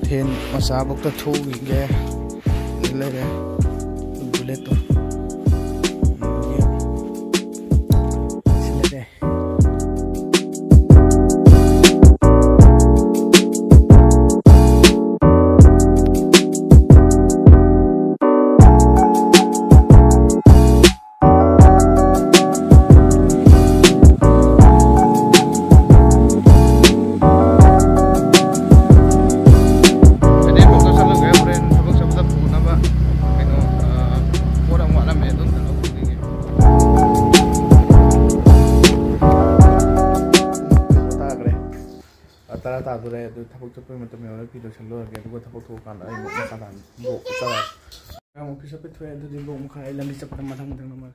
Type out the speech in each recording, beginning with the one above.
ꯃꯊꯦꯜ ꯃꯆꯥꯕꯨꯛꯇ ꯊꯣꯛꯏꯒꯦ ꯂꯩꯔꯦ ꯕꯨꯂꯦꯠꯇꯣ tara tadure adu thapok chapoi matam yaure pi lo chalo ge adu thapok tho kan ai mo ka dan bo chara am office pe thwe adu di bo mo kha ai lam chap tam mathang mathang ma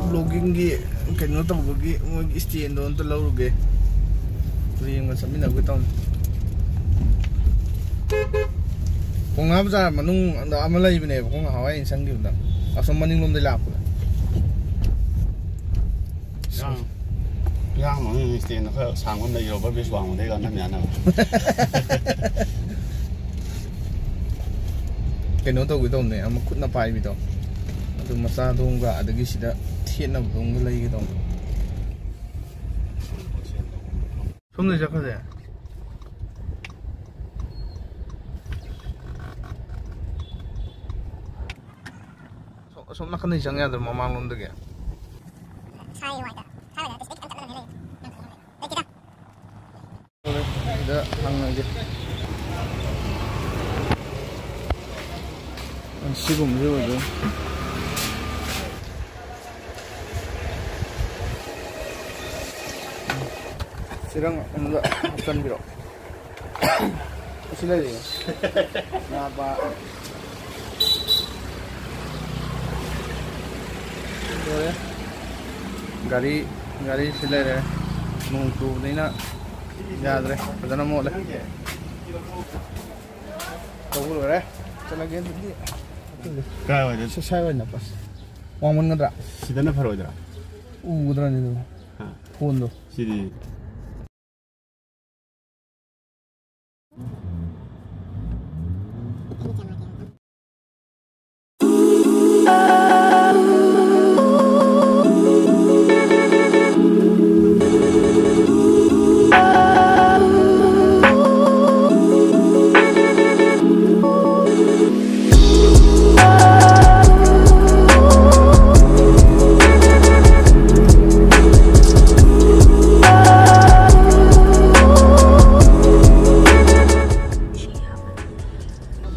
vlogging gi keno tawgi mo stand on to lawruge ring ma samina gu taw konga bza manung da amala ibne konga hawai insang gi da asam maning lom de la pu yang mo ni stand ko sang on da yo ba bis wang de ga nam ya na keno tawgi taw ne am khut na pai bi taw adu masa dong ga adagi sida thiena dong lai gi dong somne jakha de som na khani jang ya da mamang lom de ge sai wa da sai da tisik kan kan le da hang ge sigum je wa de Sirang ano kan biro. Sila din. Na ba. Ore. Gari sila re. Mung tu dina. Yadre. Padana mo le. Tawul re. Chala ge di. Kai wa de sai wa na pas. Wang ngadra. sidana faroidra. Udra ni do. Ha. Fondo. Sidi.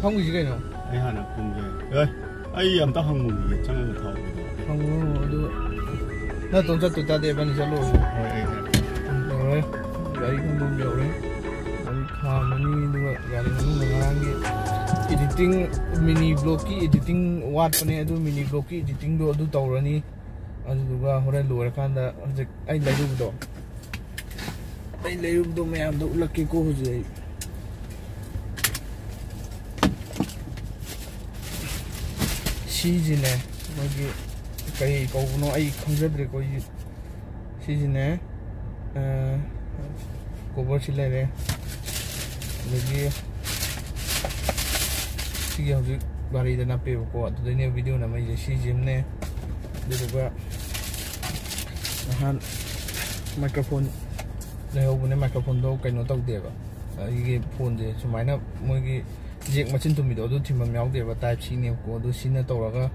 한국 이게 너. 네 하나 공개. 아이 암따 한국이 장을 더. 한국도 나 동자 또 다데 반이 잘로. 어. 야이 한국 배우래. 아니 카마니 누가 야리 누가 나랑게 에디팅 미니 블로기 에디팅 왓पने अदु mini blog की एडिटिंग दो अदु तौरनी अदुगा होरे लोर कांदा हजे आई लेरुबदो मैम दो लक्की को हुजे 시즌에 여기 거의 거구나 아이 컨셉들 거의 시즌에 고버실래네 여기 시기 아주 바리다 나빼고 또네 비디오 남아 이제 시즌에 그리고 한 마이크로폰 내어보네 마이크로폰도 그냥 떠대봐 이게 폰데 수마이나 뭐기 잭 마친 투미도 어두 팀만 야우데바 타입 C네고 어두 C나 떠라가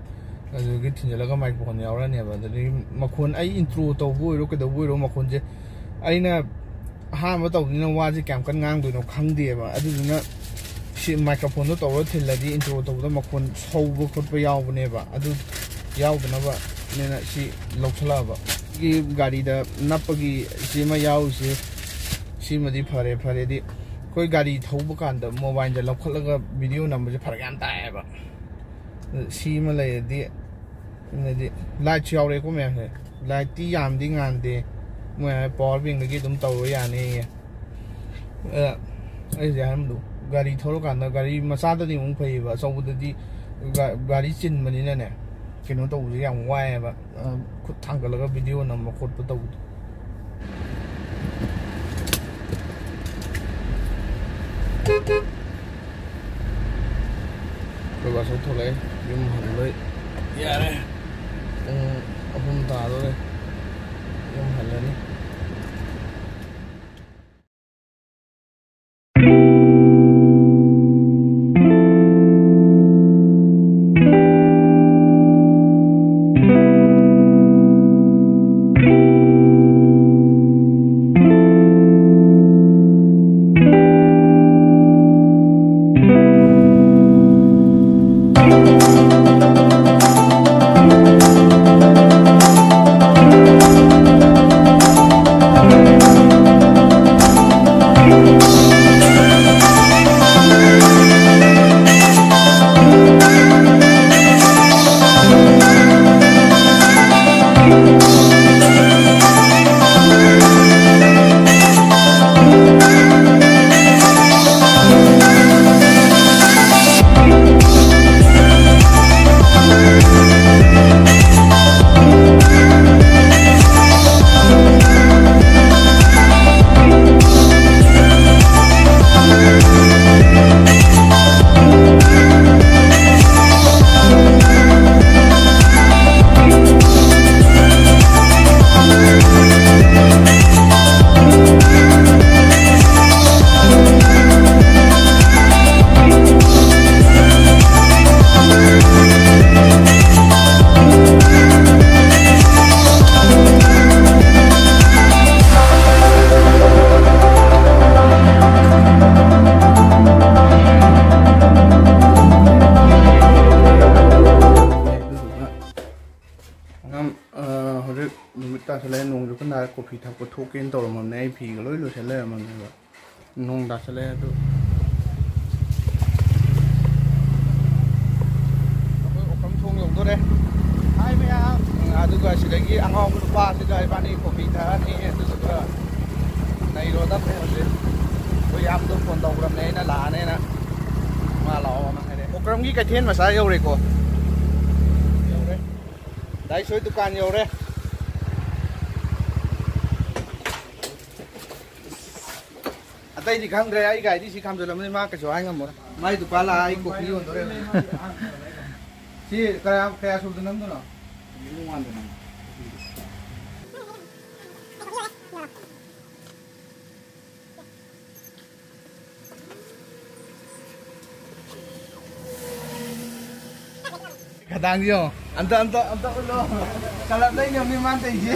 ꯑꯗꯨꯒꯤ ꯊꯤꯟꯖꯜꯂꯒ ꯃꯥꯏꯛꯔꯣꯐꯣꯟ ꯌꯥꯎꯔꯅꯦꯕ ꯑꯗꯨꯗꯒꯤ ꯃꯈꯣꯟ ꯑꯩ ꯏꯟꯇ꯭ꯔꯣ ꯇꯧꯕ ꯑꯣꯏꯔꯣ ꯀꯩꯗꯧꯕ ꯑꯣꯏꯔꯣ ꯃꯈꯣꯟꯁꯦ ꯑꯩꯅ ꯑꯍꯥꯟꯕ ꯇꯧꯕꯅꯤꯅ ꯋꯥꯁꯦ ꯀꯌꯥꯝ ꯀꯟꯅ ꯉꯥꯡꯗꯣꯏꯅꯣ ꯈꯪꯗꯦꯕ ꯑꯗꯨꯗꯨꯅ ꯁꯤ ꯃꯥꯏꯀ꯭ꯔꯣꯐꯣꯟꯗꯣ ꯇꯧꯔ ꯊꯤꯜꯂꯗꯤ ꯏꯟꯇ꯭ꯔꯣ ꯇꯧꯕꯗ ꯃꯈꯣꯟ ꯁꯧꯕ ꯈꯣꯠꯄ ꯌꯥꯎꯕꯅꯦꯕ ꯑꯗꯨ ꯌꯥꯎꯗꯅꯕꯅꯦꯅ ꯁꯤ ꯂꯧꯁꯜꯂꯛꯑꯕ गाड़ी नपगी सिमा याउसे सिमदी फरे फरेदी कोई गाड़ी थौब कांद मोबाइल लौखलगा वीडियो नंबर फरक याम ताएबा सिमा लेदी नेदी लाइट याउरे को मैं है लाइट ती यामदी गांदे मैं पावर बैंक लगी तुम तौर याने ऐसे हम दो गाड़ी थोड़ा कांद गाड़ी मसाददी मुंग फैबा सौबददी गाड़ी चिन मनीना ने kino tau uji yang wai ba khut thang ga video nam khot pa tau ko ba so thole yum han le ya re apun ta do le yum han le ni coffee thap ko thokin to mam nei phi loi lo sele mam ne nong da sele tu okam thong yong to de hai me adu ga sidagi angau ko pa sidai pani coffee tha ni tu ga nei ro da pe de ko yam to phone to ram nei na la ne na ma lo ma hai de okram gi ka then ma sa yo re ko yo re dai soi dukan yo re đây thì không thấy ai cái đi xem rồi làm gì mà cái chỗ anh một mai tụi là ai cuộc đi rồi đấy chị cái số tiền lắm thôi cái đang gì không anh ta lo sao lại đây nhầm đi mang tiền gì